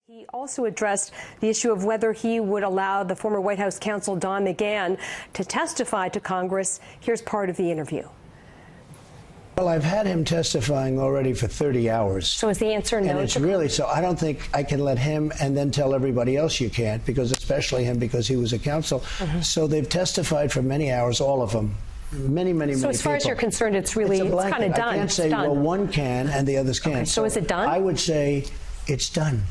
He also addressed the issue of whether he would allow the former White House counsel Don McGahn to testify to Congress. Here's part of the interview. Well, I've had him testifying already for 30 hours. So is the answer no? And it's really, so I don't think I can let him and then tell everybody else you can't, because especially him, because he was a counsel. So they've testified for many hours, all of them. Many people. So as far as you're concerned, it's really, it's kind of done. I can't say, well, one can and the others can't. Okay, so is it done? I would say it's done.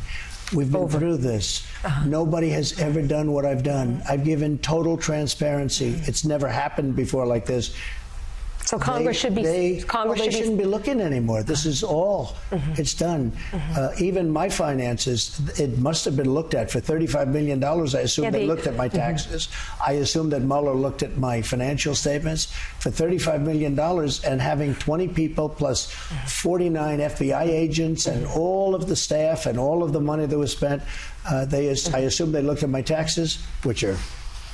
We've been through this. Nobody has ever done what I've done. I've given total transparency. It's never happened before like this. So Congress shouldn't be looking anymore. This is all. It's done. Even my finances, it must have been looked at for $35 million. I assume they looked at my taxes. I assume that Mueller looked at my financial statements for $35 million, and having 20 people plus 49 FBI agents and all of the staff and all of the money that was spent. I assume they looked at my taxes, which are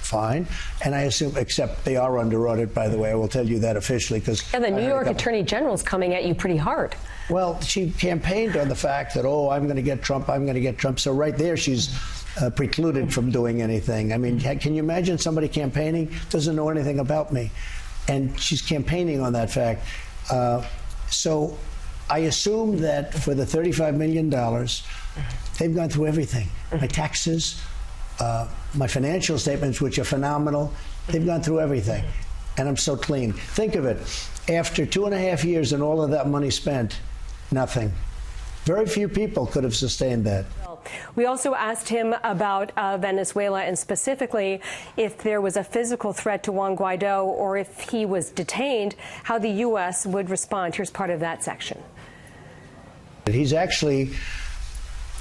fine, and I assume, except they are under audit, by the way. I will tell you that officially, because the New York Attorney General's coming at you pretty hard. Well, she campaigned on the fact that, oh, I'm going to get Trump, I'm going to get Trump. So right there, she's precluded from doing anything. I mean, can you imagine somebody campaigning, doesn't know anything about me, and she's campaigning on that fact? So I assume that for the $35 million, they've gone through everything. My taxes, my financial statements, which are phenomenal, they've gone through everything. And I'm so clean. Think of it. After 2.5 years and all of that money spent, nothing. Very few people could have sustained that. We also asked him about Venezuela, and specifically if there was a physical threat to Juan Guaido or if he was detained, how the U.S. would respond. Here's part of that section. He's actually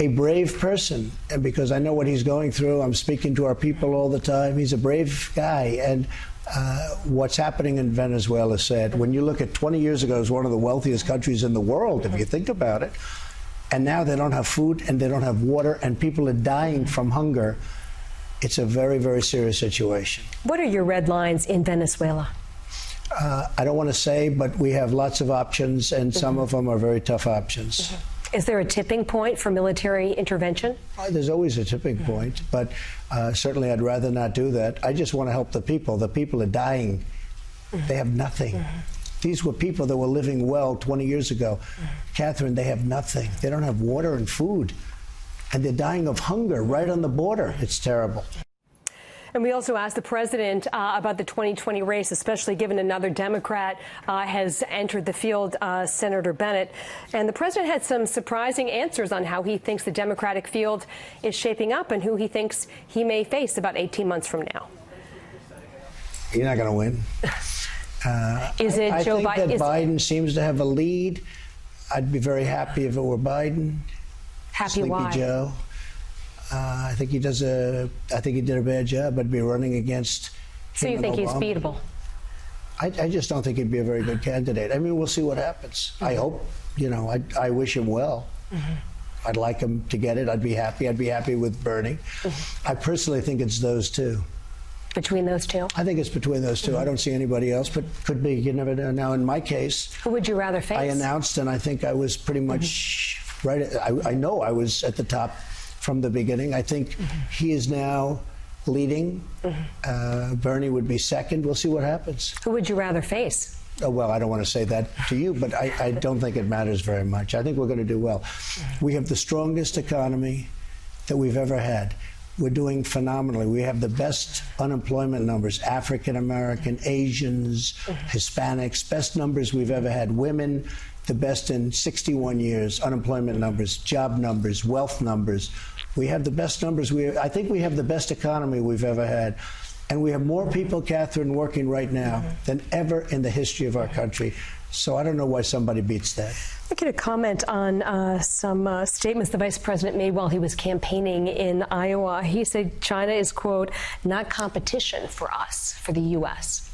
a brave person, and because I know what he's going through, I'm speaking to our people all the time. He's a brave guy, and what's happening in Venezuela is sad. When you look at 20 years ago, it was one of the wealthiest countries in the world, if you think about it, and now they don't have food and they don't have water, and people are dying from hunger. It's a very, very serious situation. What are your red lines in Venezuela? I don't want to say, but we have lots of options, and some of them are very tough options. Is there a tipping point for military intervention? There's always a tipping point, but certainly I'd rather not do that. I just want to help the people. The people are dying. They have nothing. These were people that were living well 20 years ago. Catherine, they have nothing. They don't have water and food, and they're dying of hunger right on the border. It's terrible. And we also asked the president about the 2020 race, especially given another Democrat has entered the field, Senator Bennett. And the president had some surprising answers on how he thinks the Democratic field is shaping up and who he thinks he may face about 18 months from now. You're not going to win. Is it Joe Biden? I think that Biden seems to have a lead. I'd be very happy if it were Biden. Happy Sleepy why? Joe. I think he did a bad job. I'd be running against him. So you think he's beatable? I just don't think he'd be a very good candidate. I mean, we'll see what happens. I hope, I wish him well. I'd like him to get it. I'd be happy. I'd be happy with Bernie. I personally think it's those two. Between those two? I think it's between those two. I don't see anybody else, but could be. You never know. Now, in my case, who would you rather face? I announced, and I think I was pretty much right. I know I was at the top from the beginning. I think he is now leading. Bernie would be second. We'll see what happens. Who would you rather face? Oh, well, I don't want to say that to you, but I don't think it matters very much. I think we're going to do well. We have the strongest economy that we've ever had. We're doing phenomenally. We have the best unemployment numbers, African American, Asians, Hispanics, best numbers we've ever had. Women, the best in 61 years, unemployment numbers, job numbers, wealth numbers. We have the best numbers. I think we have the best economy we've ever had. And we have more people, Catherine, working right now than ever in the history of our country. So I don't know why somebody beats that. I'd like you to comment on some statements the vice president made while he was campaigning in Iowa. He said China is, quote, not competition for us, for the U.S.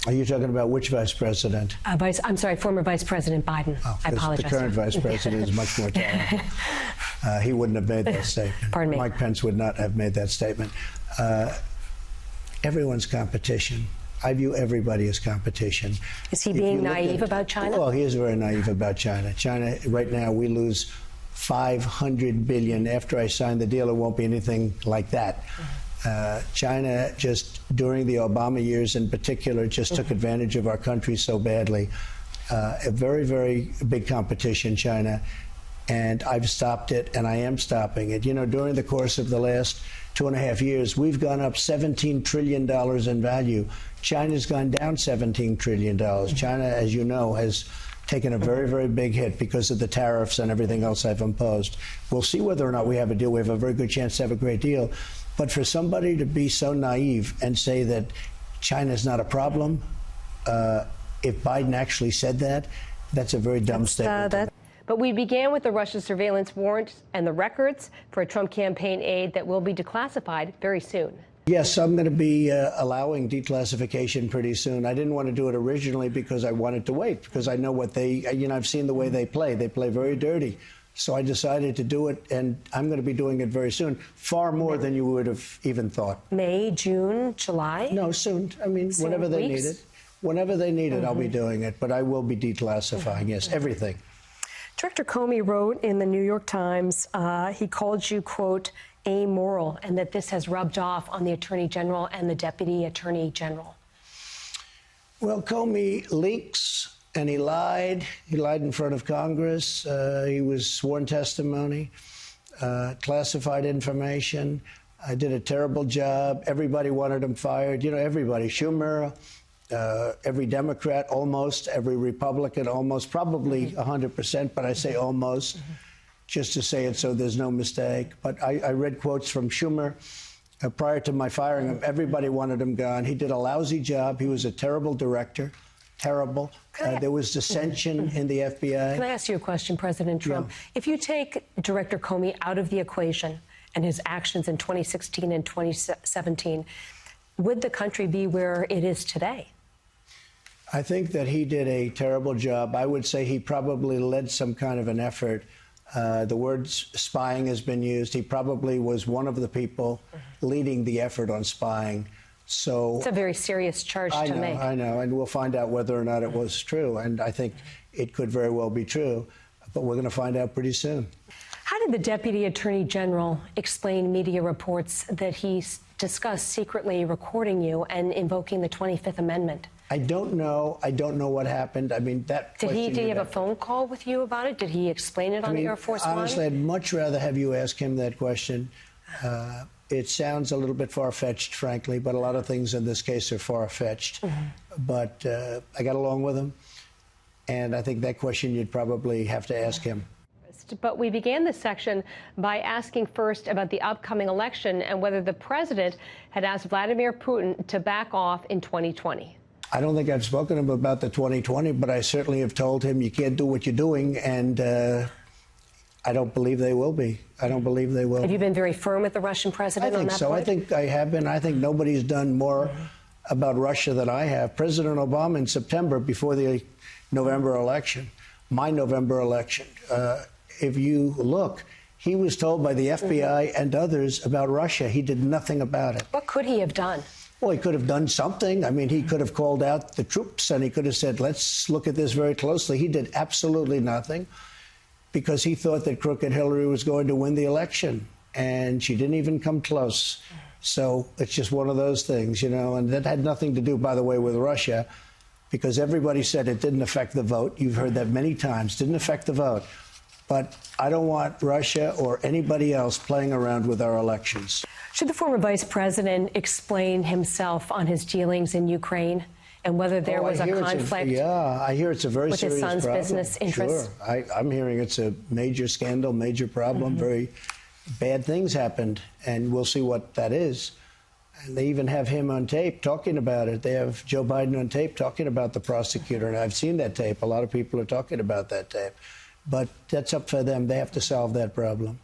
Are you talking about which vice president? I'm sorry, former Vice President Biden. Oh, I apologize. The current vice president is much more talented. He wouldn't have made that statement. Pardon me. Mike Pence would not have made that statement. Everyone's competition. I view everybody as competition. Is he being naive about China? Well, he is very naive about China. China, right now, we lose 500 billion. After I sign the deal, it won't be anything like that. China just, during the Obama years in particular, just took advantage of our country so badly. A very, very big competition, China. And I've stopped it, and I am stopping it. You know, during the course of the last 2.5 years, we've gone up $17 trillion in value. China's gone down $17 trillion. China, as you know, has taken a very, very big hit because of the tariffs and everything else I've imposed. We'll see whether or not we have a deal. We have a very good chance to have a great deal. But for somebody to be so naive and say that China's not a problem, if Biden actually said that, that's a very dumb statement. But we began with the Russia surveillance warrant and the records for a Trump campaign aide that will be declassified very soon. Yes, I'm going to be allowing declassification pretty soon. I didn't want to do it originally because I wanted to wait, because I know what they, I've seen the way they play. They play very dirty. So I decided to do it, and I'm going to be doing it very soon, far more than you would have even thought. May, June, July? No, soon. I mean, soon, whenever they weeks? need it. Whenever they need it, I'll be doing it. But I will be declassifying, yes, everything. Director Comey wrote in the New York Times, he called you, quote, amoral, and that this has rubbed off on the Attorney General and the Deputy Attorney General. Well, Comey leaks, and he lied. He lied in front of Congress. He was sworn testimony, classified information. I did a terrible job. Everybody wanted him fired. You know, everybody. Schumer, every Democrat, almost, every Republican, almost, probably 100%, but I say almost, just to say it so there's no mistake. But I read quotes from Schumer prior to my firing him. Everybody wanted him gone. He did a lousy job. He was a terrible director, terrible. There was dissension in the FBI. Can I ask you a question, President Trump? Yeah. If you take Director Comey out of the equation and his actions in 2016 and 2017, would the country be where it is today? I think that he did a terrible job. I would say he probably led some kind of an effort. The word spying has been used. He probably was one of the people leading the effort on spying. So it's a very serious charge to make. I know, and we'll find out whether or not it was true. And I think it could very well be true, but we're going to find out pretty soon. How did the Deputy Attorney General explain media reports that he discussed secretly recording you and invoking the 25th Amendment? I don't know. I don't know what happened. I mean, that. Did he have a phone call with you about it? Did he explain it on Air Force One? Honestly, I'd much rather have you ask him that question. It sounds a little bit far-fetched, frankly, but a lot of things in this case are far-fetched. But I got along with him, and I think that question you'd probably have to ask him. But we began this section by asking first about the upcoming election and whether the president had asked Vladimir Putin to back off in 2020. I don't think I've spoken to him about the 2020, but I certainly have told him you can't do what you're doing, and I don't believe they will be. I don't believe they will. Have you been very firm with the Russian president on that point? I think I have been. I think nobody's done more about Russia than I have. President Obama in September, before the November election, my November election, if you look, he was told by the FBI and others about Russia. He did nothing about it. What could he have done? Well, he could have done something. I mean, he could have called out the troops and he could have said, let's look at this very closely. He did absolutely nothing because he thought that crooked Hillary was going to win the election, and she didn't even come close. So it's just one of those things, you know, and that had nothing to do, by the way, with Russia, because everybody said it didn't affect the vote. You've heard that many times, didn't affect the vote. But I don't want Russia or anybody else playing around with our elections. Should the former vice president explain himself on his dealings in Ukraine and whether there was a conflict? I hear it's a very serious problem. With his son's business interests? Sure. I'm hearing it's a major scandal, major problem. Very bad things happened, and we'll see what that is. And they even have him on tape talking about it. They have Joe Biden on tape talking about the prosecutor, and I've seen that tape. A lot of people are talking about that tape. But that's up for them. They have to solve that problem.